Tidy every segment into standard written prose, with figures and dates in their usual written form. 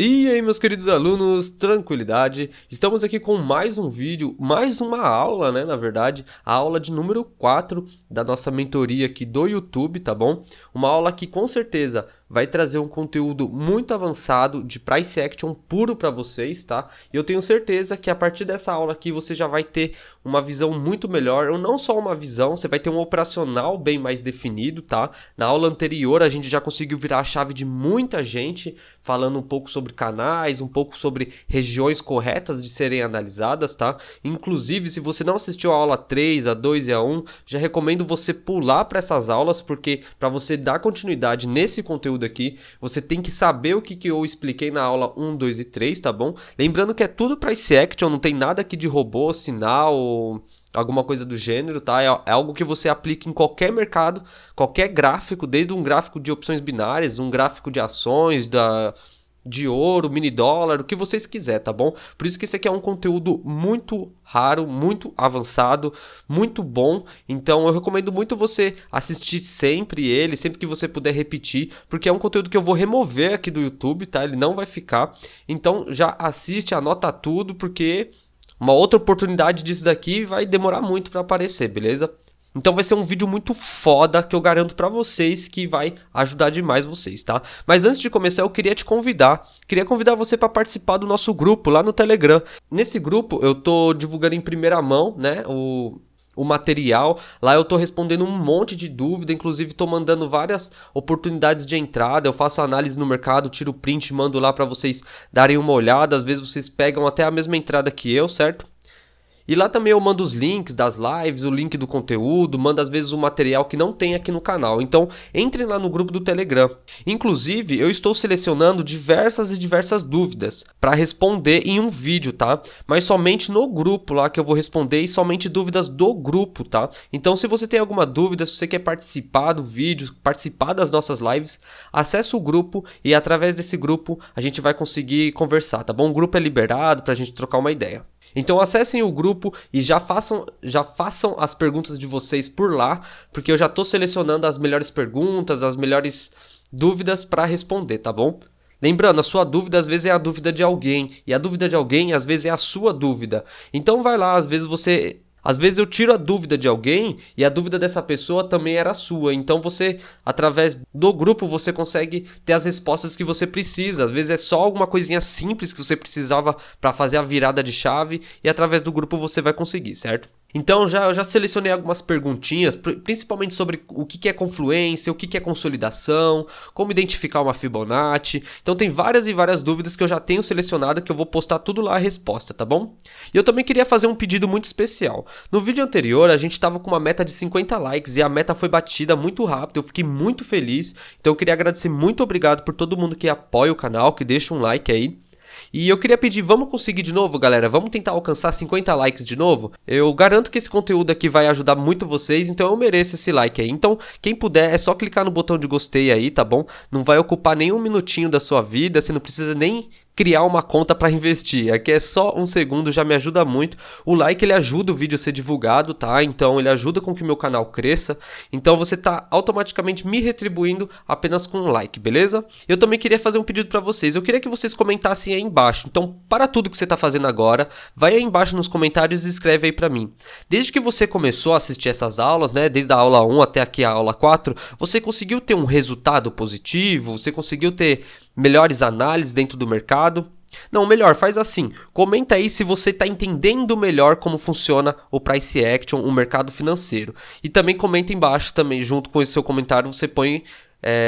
E aí, meus queridos alunos, tranquilidade? Estamos aqui com mais um vídeo, mais uma aula, né, na verdade, a aula de número 4 da nossa mentoria aqui do YouTube, tá bom? Uma aula que com certeza vai trazer um conteúdo muito avançado de Price Action puro para vocês, tá? E eu tenho certeza que a partir dessa aula aqui você já vai ter uma visão muito melhor, ou não só uma visão, você vai ter um operacional bem mais definido, tá? Na aula anterior a gente já conseguiu virar a chave de muita gente, falando um pouco sobre canais, um pouco sobre regiões corretas de serem analisadas, tá? Inclusive, se você não assistiu a aula 3, a 2 e a 1, já recomendo você pular para essas aulas, porque para você dar continuidade nesse conteúdo aqui, você tem que saber o que eu expliquei na aula 1, 2 e 3, tá bom? Lembrando que é tudo Price Action, não tem nada aqui de robô, sinal ou alguma coisa do gênero, tá? É algo que você aplica em qualquer mercado, qualquer gráfico, desde um gráfico de opções binárias, um gráfico de ações, de ouro, mini dólar, o que vocês quiserem, tá bom? Por isso que esse aqui é um conteúdo muito raro, muito avançado, muito bom. Então eu recomendo muito você assistir sempre ele, sempre que você puder repetir, porque é um conteúdo que eu vou remover aqui do YouTube, tá? Ele não vai ficar. Então já assiste, anota tudo, porque uma outra oportunidade disso daqui vai demorar muito para aparecer, beleza? Então vai ser um vídeo muito foda que eu garanto pra vocês que vai ajudar demais vocês, tá? Mas antes de começar eu queria convidar você para participar do nosso grupo lá no Telegram. Nesse grupo eu tô divulgando em primeira mão, né, o material. Lá eu tô respondendo um monte de dúvida, inclusive tô mandando várias oportunidades de entrada. Eu faço análise no mercado, tiro print, mando lá para vocês darem uma olhada. Às vezes vocês pegam até a mesma entrada que eu, certo? E lá também eu mando os links das lives, o link do conteúdo, mando às vezes o material que não tem aqui no canal. Então entrem lá no grupo do Telegram. Inclusive eu estou selecionando diversas dúvidas para responder em um vídeo, tá? Mas somente no grupo lá que eu vou responder e somente dúvidas do grupo, tá? Então se você tem alguma dúvida, se você quer participar do vídeo, participar das nossas lives, acesse o grupo e através desse grupo a gente vai conseguir conversar, tá bom? O grupo é liberado para a gente trocar uma ideia. Então acessem o grupo e já façam as perguntas de vocês por lá, porque eu já estou selecionando as melhores perguntas, as melhores dúvidas para responder, tá bom? Lembrando, a sua dúvida às vezes é a dúvida de alguém, e a dúvida de alguém às vezes é a sua dúvida. Então vai lá, às vezes eu tiro a dúvida de alguém e a dúvida dessa pessoa também era sua. Então você, através do grupo, você consegue ter as respostas que você precisa. Às vezes é só alguma coisinha simples que você precisava para fazer a virada de chave e através do grupo você vai conseguir, certo? Então eu já selecionei algumas perguntinhas, principalmente sobre o que é confluência, o que é consolidação, como identificar uma Fibonacci. Então tem várias dúvidas que eu já tenho selecionado, que eu vou postar tudo lá a resposta, tá bom? E eu também queria fazer um pedido muito especial. No vídeo anterior a gente estava com uma meta de 50 likes e a meta foi batida muito rápido, eu fiquei muito feliz. Então eu queria agradecer, muito obrigado por todo mundo que apoia o canal, que deixa um like aí. E eu queria pedir, vamos conseguir de novo, galera? Vamos tentar alcançar 50 likes de novo? Eu garanto que esse conteúdo aqui vai ajudar muito vocês, então eu mereço esse like aí. Então, quem puder, é só clicar no botão de gostei aí, tá bom? Não vai ocupar nem um minutinho da sua vida, você não precisa nem criar uma conta para investir. Aqui é só um segundo, já me ajuda muito. O like, ele ajuda o vídeo a ser divulgado, tá? Então, ele ajuda com que o meu canal cresça. Então, você tá automaticamente me retribuindo apenas com um like, beleza? Eu também queria fazer um pedido para vocês. Eu queria que vocês comentassem aí embaixo. Então, para tudo que você tá fazendo agora, vai aí embaixo nos comentários e escreve aí para mim. Desde que você começou a assistir essas aulas, né? Desde a aula 1 até aqui a aula 4, você conseguiu ter um resultado positivo? Você conseguiu ter melhores análises dentro do mercado? Não, melhor, faz assim, comenta aí se você está entendendo melhor como funciona o Price Action, o mercado financeiro. E também comenta embaixo, também junto com esse seu comentário, você põe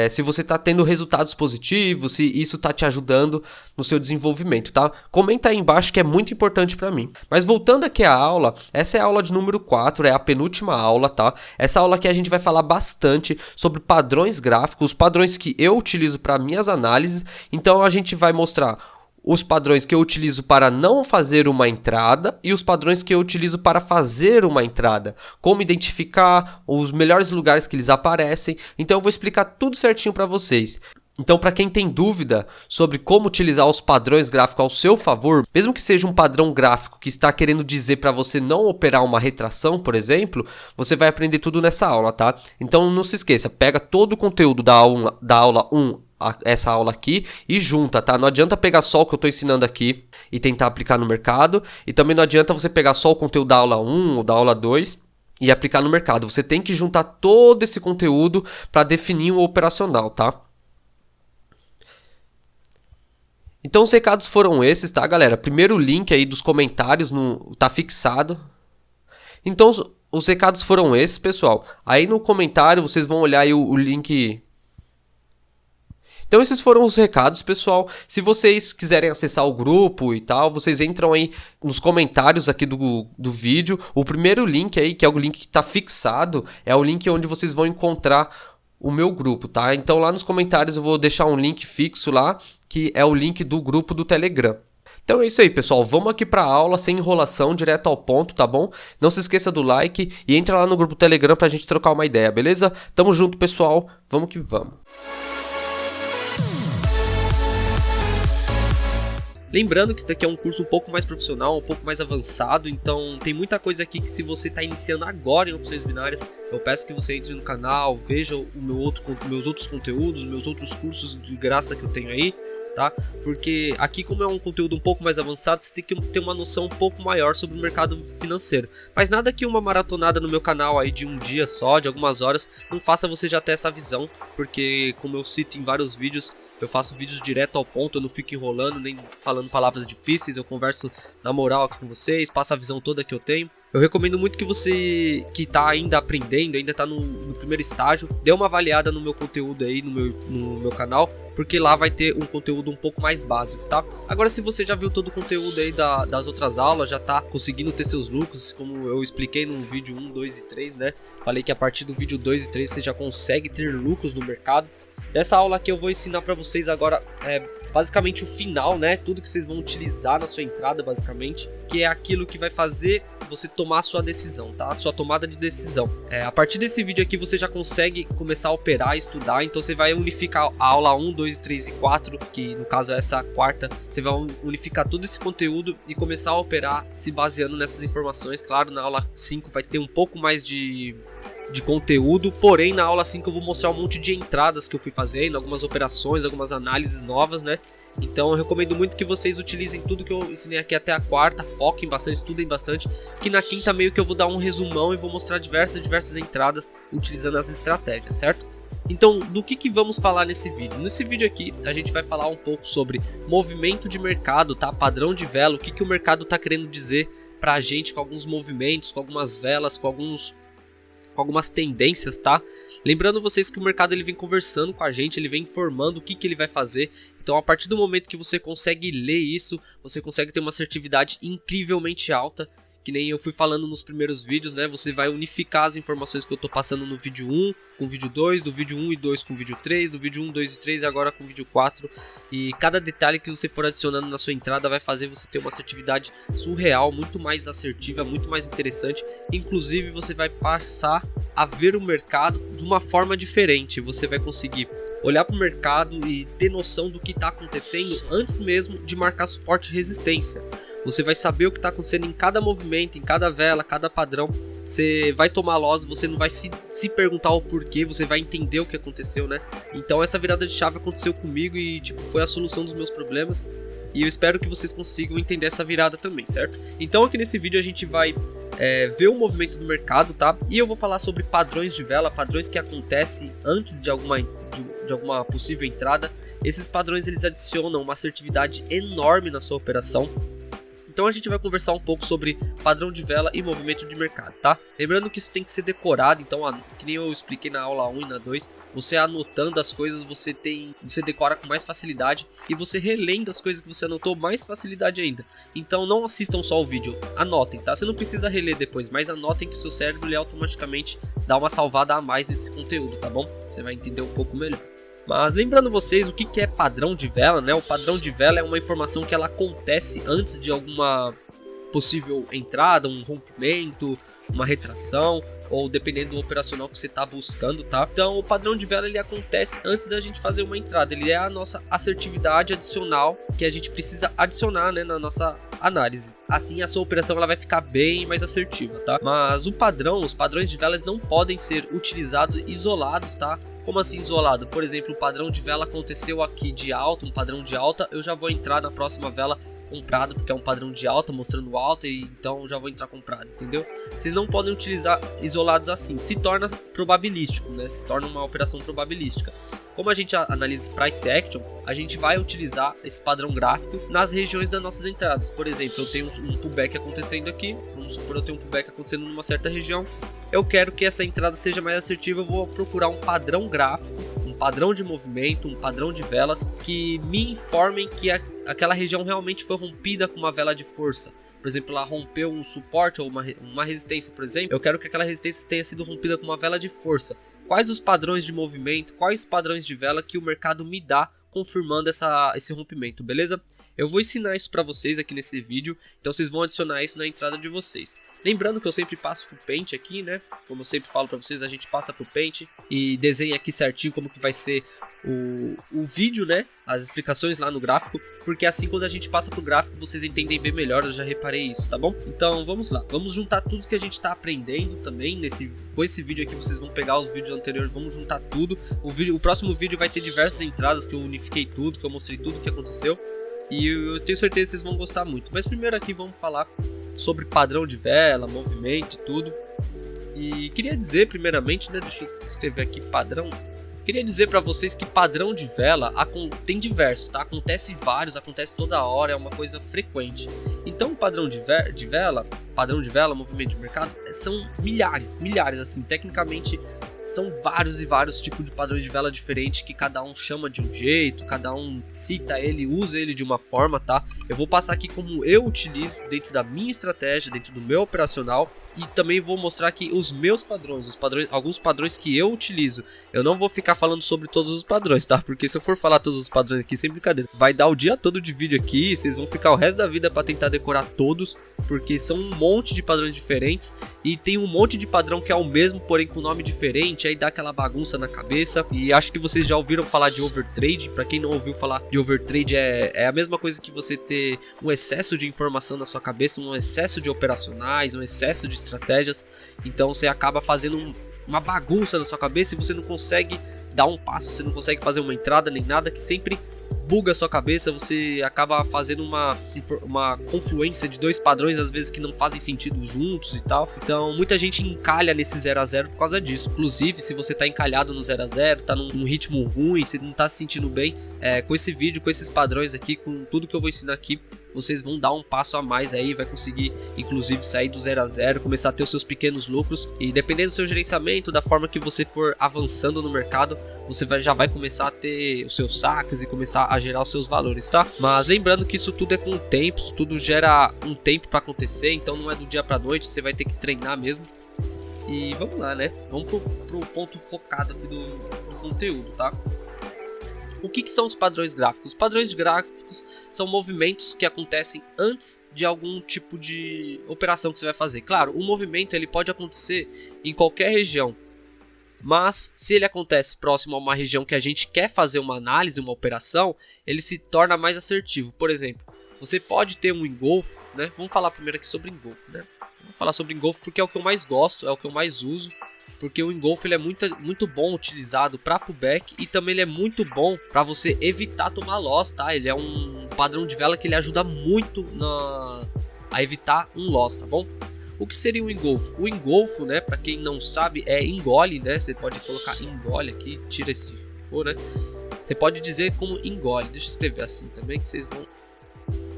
se você está tendo resultados positivos, se isso está te ajudando no seu desenvolvimento, tá? Comenta aí embaixo que é muito importante para mim. Mas voltando aqui à aula, essa é a aula de número 4, é a penúltima aula, tá? Essa aula aqui a gente vai falar bastante sobre padrões gráficos, os padrões que eu utilizo para minhas análises. Então a gente vai mostrar os padrões que eu utilizo para não fazer uma entrada e os padrões que eu utilizo para fazer uma entrada. Como identificar os melhores lugares que eles aparecem. Então eu vou explicar tudo certinho para vocês. Então, para quem tem dúvida sobre como utilizar os padrões gráficos ao seu favor, mesmo que seja um padrão gráfico que está querendo dizer para você não operar uma retração, por exemplo, você vai aprender tudo nessa aula, tá? Então não se esqueça, pega todo o conteúdo da aula 1 essa aula aqui e junta, tá? Não adianta pegar só o que eu estou ensinando aqui e tentar aplicar no mercado, e também não adianta você pegar só o conteúdo da aula 1 ou da aula 2 e aplicar no mercado. Você tem que juntar todo esse conteúdo para definir um operacional, tá? Então os recados foram esses, tá, galera? Primeiro link aí dos comentários tá fixado. Então os recados foram esses, pessoal. Aí no comentário vocês vão olhar aí o link. Então esses foram os recados, pessoal. Se vocês quiserem acessar o grupo e tal, vocês entram aí nos comentários aqui do vídeo. O primeiro link aí, que é o link que está fixado, é o link onde vocês vão encontrar o meu grupo, tá? Então lá nos comentários eu vou deixar um link fixo lá, que é o link do grupo do Telegram. Então é isso aí, pessoal, vamos aqui para a aula sem enrolação, direto ao ponto, tá bom? Não se esqueça do like e entra lá no grupo Telegram pra gente trocar uma ideia, beleza? Tamo junto, pessoal, vamos que vamos. Lembrando que isso daqui é um curso um pouco mais profissional, um pouco mais avançado, então tem muita coisa aqui que se você está iniciando agora em opções binárias, eu peço que você entre no canal, veja meus outros conteúdos, meus outros cursos de graça que eu tenho aí, tá? Porque aqui, como é um conteúdo um pouco mais avançado, você tem que ter uma noção um pouco maior sobre o mercado financeiro. Mas nada que uma maratonada no meu canal aí de um dia só, de algumas horas, não faça você já ter essa visão, porque como eu cito em vários vídeos, eu faço vídeos direto ao ponto, eu não fico enrolando, nem falando palavras difíceis, eu converso na moral aqui com vocês, passo a visão toda que eu tenho. Eu recomendo muito que você que está ainda aprendendo, ainda está no primeiro estágio, dê uma avaliada no meu conteúdo aí, no meu canal, porque lá vai ter um conteúdo um pouco mais básico, tá? Agora, se você já viu todo o conteúdo aí das outras aulas, já está conseguindo ter seus lucros, como eu expliquei no vídeo 1, 2 e 3, né? Falei que a partir do vídeo 2 e 3 você já consegue ter lucros no mercado. Nessa aula aqui eu vou ensinar para vocês agora basicamente o final, né? Tudo que vocês vão utilizar na sua entrada, basicamente, que é aquilo que vai fazer você tomar a sua decisão, tá? A sua tomada de decisão. A partir desse vídeo aqui você já consegue começar a operar e estudar, então você vai unificar a aula 1, 2, 3 e 4, que no caso é essa quarta, você vai unificar todo esse conteúdo e começar a operar se baseando nessas informações. Claro, na aula 5 vai ter um pouco mais de conteúdo, porém na aula 5 eu vou mostrar um monte de entradas que eu fui fazendo, algumas operações, algumas análises novas, né? Então eu recomendo muito que vocês utilizem tudo que eu ensinei aqui até a quarta, foquem bastante, estudem bastante, que na quinta meio que eu vou dar um resumão e vou mostrar diversas entradas utilizando as estratégias, certo? Então, do que vamos falar nesse vídeo? Nesse vídeo aqui, a gente vai falar um pouco sobre movimento de mercado, tá? Padrão de vela, o que o mercado tá querendo dizer pra gente com alguns movimentos, com algumas velas, com algumas tendências, tá? Lembrando vocês que o mercado ele vem conversando com a gente, ele vem informando o que ele vai fazer. Então, a partir do momento que você consegue ler isso, você consegue ter uma assertividade incrivelmente alta. Que nem eu fui falando nos primeiros vídeos, né? Você vai unificar as informações que eu tô passando no vídeo 1 com o vídeo 2, do vídeo 1 e 2 com o vídeo 3, do vídeo 1, 2 e 3 e agora com o vídeo 4. E cada detalhe que você for adicionando na sua entrada vai fazer você ter uma assertividade surreal, muito mais assertiva, muito mais interessante. Inclusive, você vai passar a ver o mercado de uma forma diferente. Você vai conseguir olhar para o mercado e ter noção do que está acontecendo antes mesmo de marcar suporte e resistência. Você vai saber o que está acontecendo em cada movimento, em cada vela, cada padrão. Você vai tomar loss, você não vai se perguntar o porquê, você vai entender o que aconteceu, né? Então essa virada de chave aconteceu comigo e foi a solução dos meus problemas. E eu espero que vocês consigam entender essa virada também, certo? Então aqui nesse vídeo a gente vai ver o movimento do mercado, tá? E eu vou falar sobre padrões de vela, padrões que acontecem antes de alguma possível entrada. Esses padrões eles adicionam uma assertividade enorme na sua operação. Então a gente vai conversar um pouco sobre padrão de vela e movimento de mercado, tá? Lembrando que isso tem que ser decorado, então que nem eu expliquei na aula 1 e na 2, você anotando as coisas, você decora com mais facilidade e você relendo as coisas que você anotou mais facilidade ainda. Então não assistam só o vídeo, anotem, tá? Você não precisa reler depois, mas anotem que o seu cérebro ele automaticamente dá uma salvada a mais nesse conteúdo, tá bom? Você vai entender um pouco melhor. Mas lembrando vocês o que é padrão de vela, né? O padrão de vela é uma informação que ela acontece antes de alguma possível entrada, um rompimento, uma retração ou dependendo do operacional que você está buscando, tá? Então o padrão de vela ele acontece antes da gente fazer uma entrada, ele é a nossa assertividade adicional que a gente precisa adicionar, né, na nossa análise. Assim a sua operação ela vai ficar bem mais assertiva, tá? Mas os padrões de velas não podem ser utilizados isolados, tá? Como assim isolado? Por exemplo, o padrão de vela aconteceu aqui de alta, um padrão de alta, eu já vou entrar na próxima vela comprado, porque é um padrão de alta, mostrando alta, e então eu já vou entrar comprado, entendeu? Vocês não podem utilizar isolados assim, se torna probabilístico, né? Se torna uma operação probabilística. Como a gente analisa price action, a gente vai utilizar esse padrão gráfico nas regiões das nossas entradas. Por exemplo, eu tenho um pullback acontecendo aqui, vamos supor eu tenho um pullback acontecendo numa certa região, eu quero que essa entrada seja mais assertiva, eu vou procurar um padrão gráfico, um padrão de movimento, um padrão de velas que me informem que aquela região realmente foi rompida com uma vela de força. Por exemplo, ela rompeu um suporte ou uma resistência, por exemplo. Eu quero que aquela resistência tenha sido rompida com uma vela de força. Quais os padrões de movimento, quais os padrões de vela que o mercado me dá confirmando esse rompimento, beleza? Eu vou ensinar isso para vocês aqui nesse vídeo, então vocês vão adicionar isso na entrada de vocês. Lembrando que eu sempre passo pro Paint aqui, né? Como eu sempre falo para vocês, a gente passa pro Paint e desenha aqui certinho como que vai ser o vídeo, né? As explicações lá no gráfico, porque assim quando a gente passa pro gráfico vocês entendem bem melhor, eu já reparei isso, tá bom? Então vamos lá, vamos juntar tudo que a gente tá aprendendo também com esse vídeo aqui. Vocês vão pegar os vídeos anteriores, vamos juntar tudo. O próximo vídeo vai ter diversas entradas que eu unifiquei tudo, que eu mostrei tudo que aconteceu, e eu tenho certeza que vocês vão gostar muito. Mas primeiro aqui vamos falar sobre padrão de vela, movimento e tudo. E queria dizer primeiramente, né, deixa eu escrever aqui padrão. Queria dizer para vocês que padrão de vela tem diversos, tá? Acontece vários, acontece toda hora, é uma coisa frequente. Então, padrão de vela, movimento de mercado, são milhares, assim, tecnicamente são vários e vários tipos de padrões de vela diferentes que cada um chama de um jeito, cada um cita ele, usa ele de uma forma, tá? Eu vou passar aqui como eu utilizo dentro da minha estratégia, dentro do meu operacional, e também vou mostrar aqui os meus padrões, alguns padrões que eu utilizo. Eu não vou ficar falando sobre todos os padrões, tá? Porque se eu for falar todos os padrões aqui, sem brincadeira, vai dar o dia todo de vídeo aqui, vocês vão ficar o resto da vida para tentar decorar todos, porque são um monte de padrões diferentes e tem um monte de padrão que é o mesmo, porém com nome diferente. Aí dá aquela bagunça na cabeça. E acho que vocês já ouviram falar de overtrade. Para quem não ouviu falar de overtrade, é a mesma coisa que você ter um excesso de informação na sua cabeça, um excesso de operacionais, um excesso de estratégias. Então você acaba fazendo uma bagunça na sua cabeça e você não consegue dar um passo, você não consegue fazer uma entrada nem nada, que sempre buga a sua cabeça. Você acaba fazendo uma confluência de dois padrões, às vezes que não fazem sentido juntos e tal. Então muita gente encalha nesse 0 a 0 por causa disso. Inclusive, se você tá encalhado no 0 a 0, tá num ritmo ruim, você não tá se sentindo bem, com esse vídeo, com esses padrões aqui, com tudo que eu vou ensinar aqui, vocês vão dar um passo a mais aí, vai conseguir inclusive sair do 0 a 0, começar a ter os seus pequenos lucros. E dependendo do seu gerenciamento, da forma que você for avançando no mercado, você já vai começar a ter os seus saques e começar a gerar os seus valores, tá? Mas lembrando que isso tudo é com o tempo, isso tudo gera um tempo para acontecer, então não é do dia para noite, você vai ter que treinar mesmo. E vamos lá, né? Vamos pro ponto focado aqui do conteúdo, tá? O que são os padrões gráficos? Os padrões gráficos são movimentos que acontecem antes de algum tipo de operação que você vai fazer. Claro, o movimento ele pode acontecer em qualquer região, mas se ele acontece próximo a uma região que a gente quer fazer uma análise, uma operação, ele se torna mais assertivo. Por exemplo, você pode ter um engolfo, né? Vamos falar primeiro aqui sobre engolfo, né? Vamos falar sobre engolfo porque é o que eu mais gosto, é o que eu mais uso. Porque o engolfo ele é muito bom utilizado para pullback e também ele é muito bom para você evitar tomar loss, tá? Ele é um padrão de vela que ele ajuda muito a evitar um loss, tá bom? O que seria o engolfo? O engolfo, né, para quem não sabe, é engole, né? Você pode colocar engole aqui, tira esse for, né? Você pode dizer como engole. Deixa eu escrever assim também que vocês vão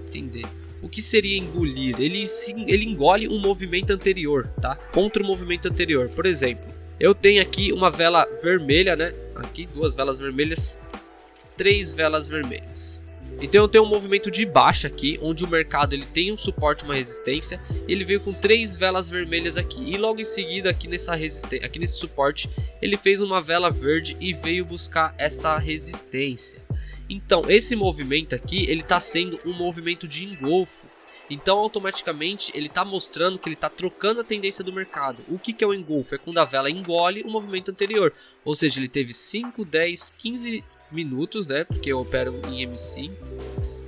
entender. O que seria engolir? Ele engole um movimento anterior, tá? Contra o movimento anterior. Por exemplo, eu tenho aqui uma vela vermelha, né? Aqui duas velas vermelhas, três velas vermelhas. Então eu tenho um movimento de baixa aqui, onde o mercado ele tem um suporte, uma resistência. Ele veio com três velas vermelhas aqui e logo em seguida aqui nesse suporte ele fez uma vela verde e veio buscar essa resistência. Então esse movimento aqui ele está sendo um movimento de engolfo. Então automaticamente ele está mostrando que ele está trocando a tendência do mercado. O que é o engolfo? É quando a vela engole o movimento anterior. Ou seja, ele teve 5, 10, 15 minutos, né? Porque eu opero em M5.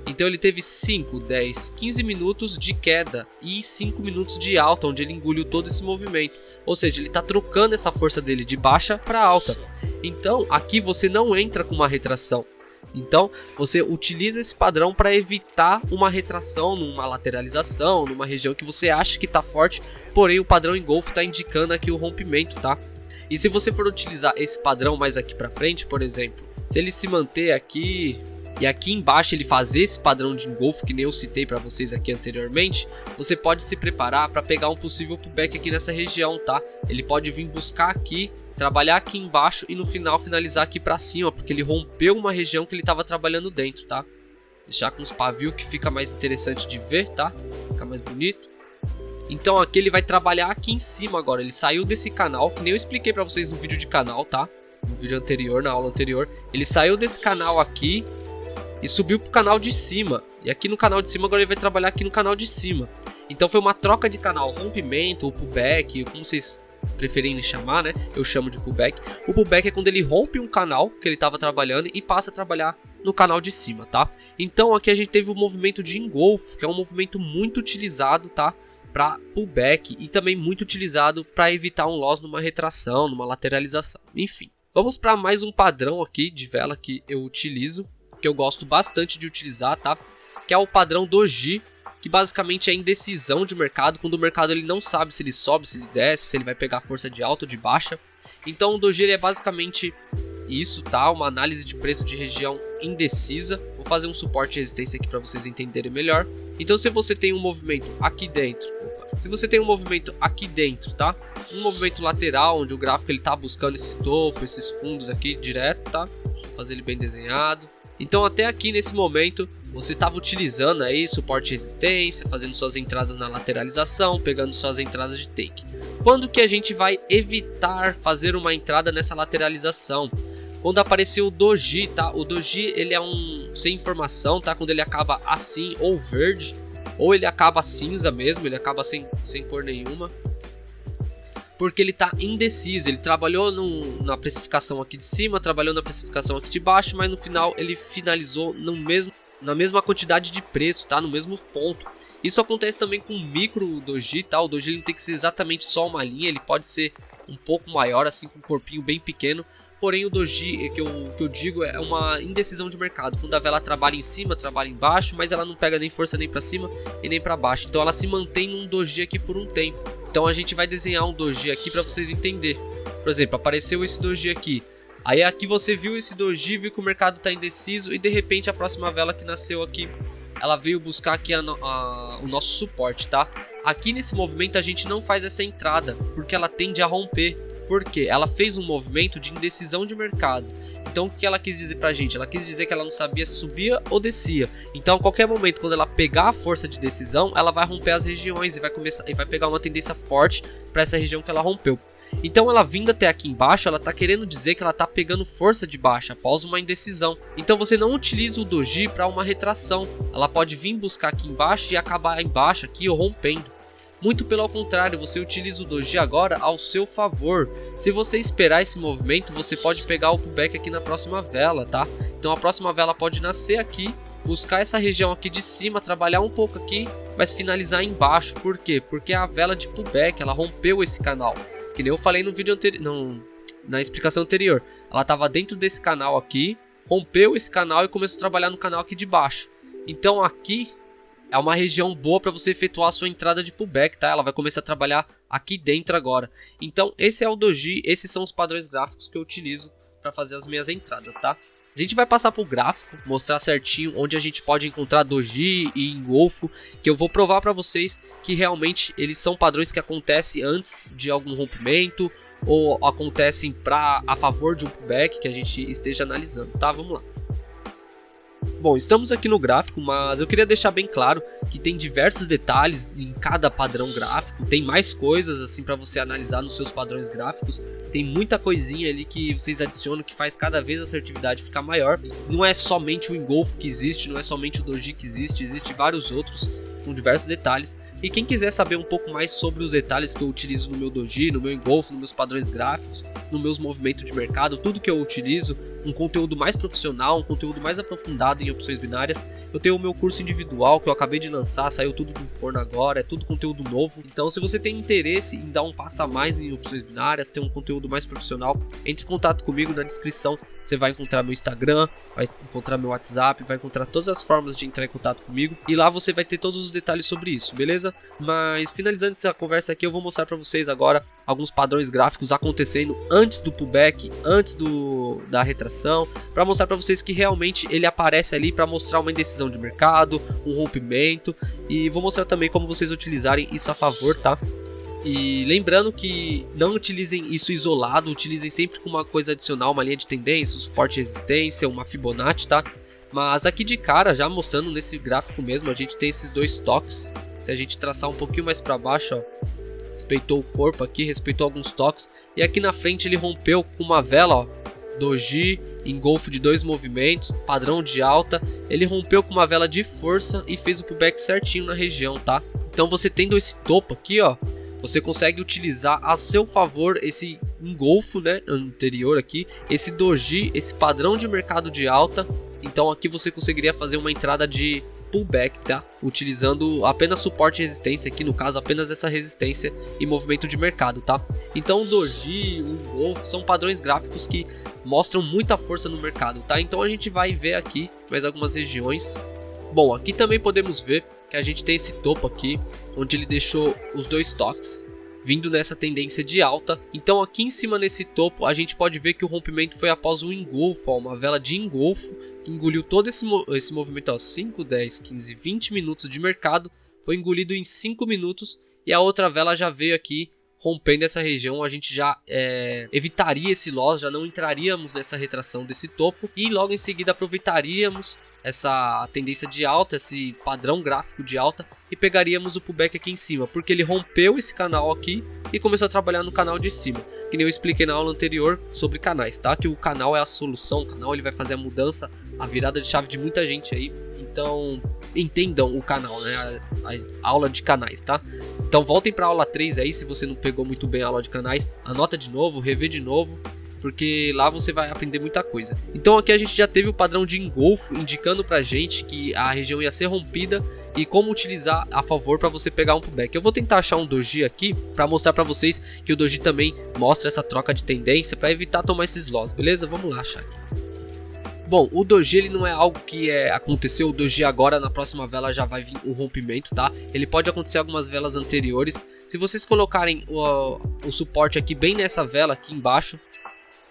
Então ele teve 5, 10, 15 minutos de queda e 5 minutos de alta, onde ele engoliu todo esse movimento. Ou seja, ele está trocando essa força dele de baixa para alta. Então aqui você não entra com uma retração. Então você utiliza esse padrão para evitar uma retração, numa lateralização, numa região que você acha que está forte, porém o padrão engolfo está indicando aqui o rompimento, tá? E se você for utilizar esse padrão mais aqui para frente, por exemplo, se ele se manter aqui e aqui embaixo ele fazer esse padrão de engolfo que nem eu citei para vocês aqui anteriormente, você pode se preparar para pegar um possível pullback aqui nessa região, tá? Ele pode vir buscar aqui, trabalhar aqui embaixo e no final finalizar aqui para cima, porque ele rompeu uma região que ele estava trabalhando dentro, tá? Deixar com os pavios que fica mais interessante de ver, tá? Fica mais bonito. Então aqui ele vai trabalhar aqui em cima agora, ele saiu desse canal, que nem eu expliquei para vocês no vídeo de canal, tá? No vídeo anterior, na aula anterior, ele saiu desse canal aqui e subiu pro canal de cima. E aqui no canal de cima agora ele vai trabalhar aqui no canal de cima. Então foi uma troca de canal, rompimento ou pullback, como vocês preferirem chamar, né? Eu chamo de pullback. O pullback é quando ele rompe um canal que ele estava trabalhando e passa a trabalhar no canal de cima, tá? Então aqui a gente teve o movimento de engolfo, que é um movimento muito utilizado, tá? Para pullback e também muito utilizado para evitar um loss numa retração, numa lateralização. Enfim, vamos para mais um padrão aqui de vela que eu utilizo, que eu gosto bastante de utilizar, tá? Que é o padrão Doji, que basicamente é a indecisão de mercado, quando o mercado ele não sabe se ele sobe, se ele desce, se ele vai pegar força de alta ou de baixa. Então o Doji ele é basicamente isso, tá? Uma análise de preço de região indecisa. Vou fazer um suporte e resistência aqui para vocês entenderem melhor. Então se você tem um movimento aqui dentro, se você tem um movimento aqui dentro, tá? Um movimento lateral, onde o gráfico ele tá buscando esse topo, esses fundos aqui direto, tá? Deixa eu fazer ele bem desenhado. Então até aqui nesse momento você estava utilizando aí suporte e resistência, fazendo suas entradas na lateralização, pegando suas entradas de take. Quando que a gente vai evitar fazer uma entrada nessa lateralização? Quando apareceu o Doji, tá? O Doji ele é um sem informação, tá? Quando ele acaba assim ou verde, ou ele acaba cinza mesmo, ele acaba sem cor nenhuma. Porque ele está indeciso, ele trabalhou na precificação aqui de cima, trabalhou na precificação aqui de baixo, mas no final ele finalizou na mesma quantidade de preço, tá? No mesmo ponto. Isso acontece também com o micro Doji, tá? O Doji ele não tem que ser exatamente só uma linha, ele pode ser um pouco maior, assim, com um corpinho bem pequeno. Porém o Doji, que eu digo, é uma indecisão de mercado. Quando a vela trabalha em cima, trabalha embaixo, mas ela não pega nem força nem para cima e nem para baixo. Então ela se mantém num Doji aqui por um tempo. Então a gente vai desenhar um Doji aqui para vocês entenderem. Por exemplo, apareceu esse Doji aqui. Aí aqui você viu esse Doji, viu que o mercado está indeciso e de repente a próxima vela que nasceu aqui, ela veio buscar aqui o nosso suporte, tá? Aqui nesse movimento a gente não faz essa entrada, porque ela tende a romper. Por quê? Ela fez um movimento de indecisão de mercado. Então o que ela quis dizer pra gente? Ela quis dizer que ela não sabia se subia ou descia. Então a qualquer momento, quando ela pegar a força de decisão, ela vai romper as regiões e vai pegar uma tendência forte para essa região que ela rompeu. Então ela vindo até aqui embaixo, ela tá querendo dizer que ela tá pegando força de baixa após uma indecisão. Então você não utiliza o Doji para uma retração. Ela pode vir buscar aqui embaixo e acabar embaixo aqui ou rompendo. Muito pelo contrário, você utiliza o Doji agora ao seu favor. Se você esperar esse movimento, você pode pegar o pullback aqui na próxima vela, tá? Então a próxima vela pode nascer aqui, buscar essa região aqui de cima, trabalhar um pouco aqui, mas finalizar embaixo. Por quê? Porque a vela de pullback, ela rompeu esse canal. Que nem eu falei no vídeo anterior, na explicação anterior. Ela estava dentro desse canal aqui, rompeu esse canal e começou a trabalhar no canal aqui de baixo. Então aqui é uma região boa para você efetuar a sua entrada de pullback, tá? Ela vai começar a trabalhar aqui dentro agora. Então esse é o Doji, esses são os padrões gráficos que eu utilizo para fazer as minhas entradas, tá? A gente vai passar para o gráfico, mostrar certinho onde a gente pode encontrar Doji e engolfo, que eu vou provar para vocês que realmente eles são padrões que acontecem antes de algum rompimento ou acontecem a favor de um pullback que a gente esteja analisando, tá? Vamos lá. Bom, estamos aqui no gráfico, mas eu queria deixar bem claro que tem diversos detalhes em cada padrão gráfico, tem mais coisas assim para você analisar nos seus padrões gráficos, tem muita coisinha ali que vocês adicionam que faz cada vez a assertividade ficar maior. Não é somente o engolfo que existe, não é somente o Doji que existe, vários outros. com diversos detalhes. E quem quiser saber um pouco mais sobre os detalhes que eu utilizo no meu doji, no meu engolfo, nos meus padrões gráficos, nos meus movimentos de mercado, tudo que eu utilizo, um conteúdo mais profissional, um conteúdo mais aprofundado em opções binárias, eu tenho o meu curso individual que eu acabei de lançar, saiu tudo do forno agora, é tudo conteúdo novo. Então se você tem interesse em dar um passo a mais em opções binárias, ter um conteúdo mais profissional, entre em contato comigo. Na descrição você vai encontrar meu Instagram, vai encontrar meu WhatsApp, vai encontrar todas as formas de entrar em contato comigo, e lá você vai ter todos os detalhes sobre isso, beleza? Mas finalizando essa conversa aqui, eu vou mostrar para vocês agora alguns padrões gráficos acontecendo antes do pullback, antes da retração, para mostrar para vocês que realmente ele aparece ali para mostrar uma indecisão de mercado, um rompimento, e vou mostrar também como vocês utilizarem isso a favor, tá? E lembrando que não utilizem isso isolado, utilizem sempre com uma coisa adicional, uma linha de tendência, um suporte e resistência, uma Fibonacci, tá? Mas aqui de cara, já mostrando nesse gráfico mesmo, a gente tem esses dois toques. Se a gente traçar um pouquinho mais para baixo, ó, respeitou o corpo aqui, respeitou alguns toques, e aqui na frente ele rompeu com uma vela, ó, doji, engolfo de 2 movimentos, padrão de alta. Ele rompeu com uma vela de força e fez o pullback certinho na região, tá? Então você tendo esse topo aqui, ó, você consegue utilizar a seu favor esse engolfo, né, anterior aqui, esse doji, esse padrão de mercado de alta. Então aqui você conseguiria fazer uma entrada de pullback, tá? Utilizando apenas suporte e resistência, aqui no caso apenas essa resistência e movimento de mercado, tá? Então o doji, o engolfo são padrões gráficos que mostram muita força no mercado, tá? Então a gente vai ver aqui mais algumas regiões. Bom, aqui também podemos ver que a gente tem esse topo aqui, onde ele deixou os 2 toques vindo nessa tendência de alta. Então aqui em cima nesse topo a gente pode ver que o rompimento foi após um engolfo, ó, uma vela de engolfo que engoliu todo esse movimento, ó, 5, 10, 15, 20 minutos de mercado, foi engolido em 5 minutos, e a outra vela já veio aqui rompendo essa região. A gente já evitaria esse loss, já não entraríamos nessa retração desse topo, e logo em seguida aproveitaríamos essa tendência de alta, esse padrão gráfico de alta, e pegaríamos o pullback aqui em cima, porque ele rompeu esse canal aqui e começou a trabalhar no canal de cima, que nem eu expliquei na aula anterior sobre canais, tá? Que o canal é a solução, o canal ele vai fazer a mudança, a virada de chave de muita gente aí. Então entendam o canal, né? A aula de canais, tá? Então voltem para a aula 3 aí, se você não pegou muito bem a aula de canais, anota de novo, revê de novo, porque lá você vai aprender muita coisa. Então aqui a gente já teve o padrão de engolfo indicando pra gente que a região ia ser rompida e como utilizar a favor para você pegar um pullback. Eu vou tentar achar um doji aqui para mostrar para vocês que o doji também mostra essa troca de tendência para evitar tomar esses loss, beleza? Vamos lá achar aqui. Bom, o doji ele não é algo que aconteceu, o doji agora na próxima vela já vai vir um rompimento, tá? Ele pode acontecer algumas velas anteriores. Se vocês colocarem o suporte aqui bem nessa vela aqui embaixo,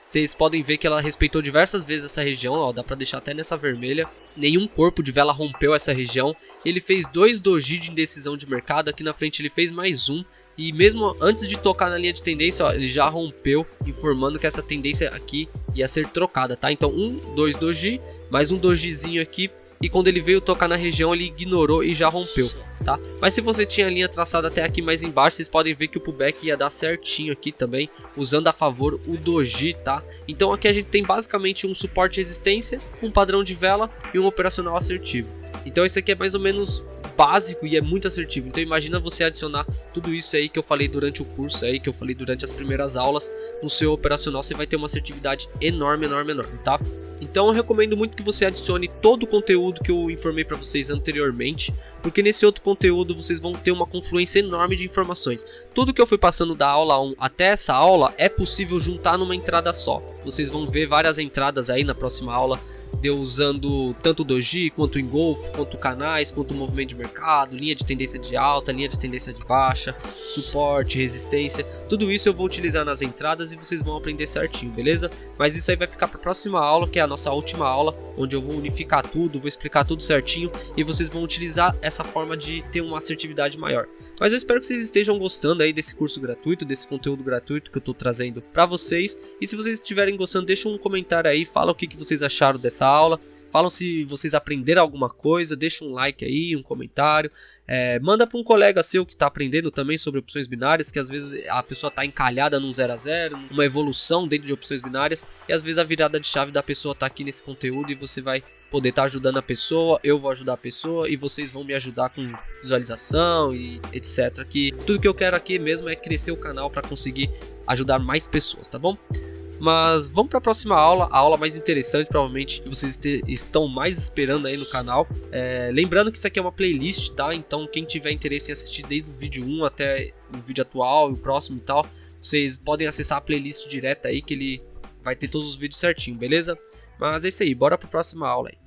vocês podem ver que ela respeitou diversas vezes essa região, ó, dá pra deixar até nessa vermelha. Nenhum corpo de vela rompeu essa região. Ele fez 2 doji de indecisão de mercado, aqui na frente ele fez mais um. E mesmo antes de tocar na linha de tendência, ó, ele já rompeu, informando que essa tendência aqui ia ser trocada, tá? Então 2 doji, mais um dojizinho aqui. E quando ele veio tocar na região, ele ignorou e já rompeu, tá? Mas se você tinha a linha traçada até aqui mais embaixo, vocês podem ver que o pullback ia dar certinho aqui também, usando a favor o doji, tá? Então aqui a gente tem basicamente um suporte e resistência, um padrão de vela e um operacional assertivo. Então esse aqui é mais ou menos básico e é muito assertivo. Então imagina você adicionar tudo isso aí que eu falei durante o curso aí, que eu falei durante as primeiras aulas, no seu operacional você vai ter uma assertividade enorme, enorme, enorme, tá? Então eu recomendo muito que você adicione todo o conteúdo que eu informei para vocês anteriormente, porque nesse outro conteúdo vocês vão ter uma confluência enorme de informações. Tudo que eu fui passando da aula 1 até essa aula é possível juntar numa entrada só. Vocês vão ver várias entradas aí na próxima aula, de eu usando tanto o doji, quanto o engolfo, quanto canais, quanto o movimento de mercado, linha de tendência de alta, linha de tendência de baixa, suporte, resistência. Tudo isso eu vou utilizar nas entradas e vocês vão aprender certinho, beleza? Mas isso aí vai ficar para a próxima aula, que é a nossa última aula, onde eu vou unificar tudo, vou explicar tudo certinho e vocês vão utilizar essa forma de ter uma assertividade maior. Mas eu espero que vocês estejam gostando aí desse curso gratuito, desse conteúdo gratuito que eu estou trazendo para vocês. E se vocês estiverem gostando, deixa um comentário aí, fala o que vocês acharam dessa aula, falam se vocês aprenderam alguma coisa, deixa um like aí, um comentário, manda para um colega seu que está aprendendo também sobre opções binárias, que às vezes a pessoa está encalhada num 0 a 0, uma evolução dentro de opções binárias, e às vezes a virada de chave da pessoa está aqui nesse conteúdo e você vai poder estar ajudando a pessoa, eu vou ajudar a pessoa e vocês vão me ajudar com visualização e etc. Que tudo que eu quero aqui mesmo é crescer o canal para conseguir ajudar mais pessoas, tá bom? Mas vamos para a próxima aula, a aula mais interessante, provavelmente vocês estão mais esperando aí no canal. Lembrando que isso aqui é uma playlist, tá? Então quem tiver interesse em assistir desde o vídeo 1 até o vídeo atual e o próximo e tal, vocês podem acessar a playlist direta aí que ele vai ter todos os vídeos certinho, beleza? Mas é isso aí, bora para a próxima aula aí.